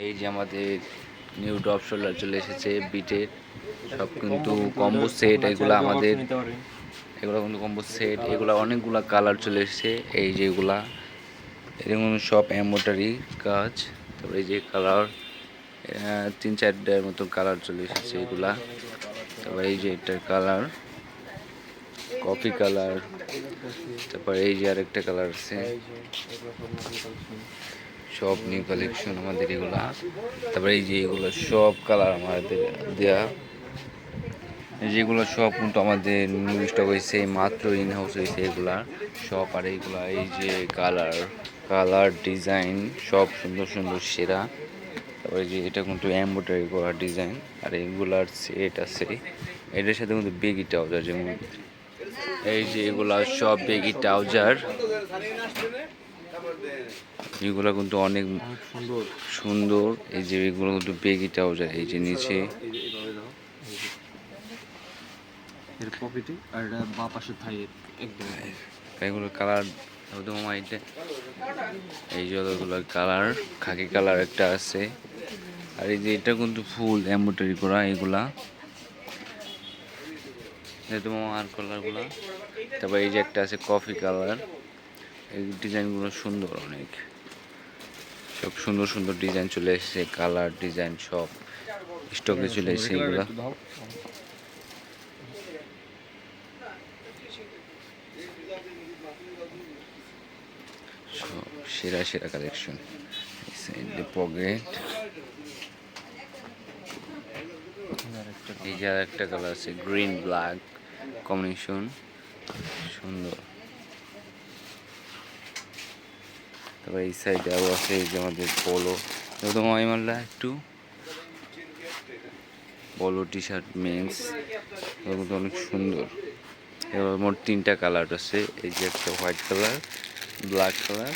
এই যে আমাদের নিউ ড্রপ শোল্ডার চলে এসেছে বিটের, সব কিন্তু কম্বো সেট। এগুলো আমাদের এগুলো কিন্তু কম্বো সেট। এগুলো অনেকগুলা কালার চলে এসেছে। এই যে এগুলা এরকম সব এমব্রয়ডারি কাজ। তারপরে এই যে কালার 3-4টার মতো কালার চলে এসেছে এগুলা। তারপরে এই যে এটার কালার কফি কালার। তারপরে এই যে আরেকটা কালার আছে, সব নিউ কালেকশন আমাদের এগুলা। তারপরে এই যে এগুলো সব কালার আমাদের দেয়া, যেগুলো সব কিন্তু আমাদের নিউ স্টক হয়েছে, মাত্র ইন হাউস হয়েছে এগুলা সব। আর এইগুলা এই যে কালার ডিজাইন সব সুন্দর সুন্দর সেরা। তারপরে যে এটা কিন্তু এমব্রয়ডারি করা ডিজাইন। আর এগুলার সেট আছে, এটার সাথে কিন্তু বেগি ট্রাউজার, যেমন এই যে এগুলা সব বেগি ট্রাউজার। এগুলো কিন্তু অনেক সুন্দর সুন্দর। এই যে এগুলো কিন্তু বেগি ট্রাউজার। এই যে নিচে এর পকেটে আর এটা বাঁ পাশে থাই একদম। এগুলো কালার এটা, এই যে ওগুলোর কালার খাকি কালার একটা আছে। আর এই যে এটা কিন্তু ফুল এমব্রয়ডারি করা এগুলা, আর কালারগুলা। তারপর এই যে একটা আছে কফি কালার। এই ডিজাইনগুলো সুন্দর অনেক, সব সুন্দর সুন্দর ডিজাইন চলে এসেছে, কালার ডিজাইন সব স্টকে চলে এসেছে এগুলা। সব সেরা সেরা কালেকশন। পকেট, এই যে একটা কালার আছে গ্রিন ব্ল্যাক কম্বিনেশন, সুন্দর। তারপর এই সাইডে আরও আছে এই যে আমাদের পলো, একদম মাইমাল্লা একটু পলো টি শার্ট মেন্স, কিন্তু অনেক সুন্দর। এবার মোট 3টা কালার আছে, এই যে একটা হোয়াইট কালার, ব্ল্যাক কালার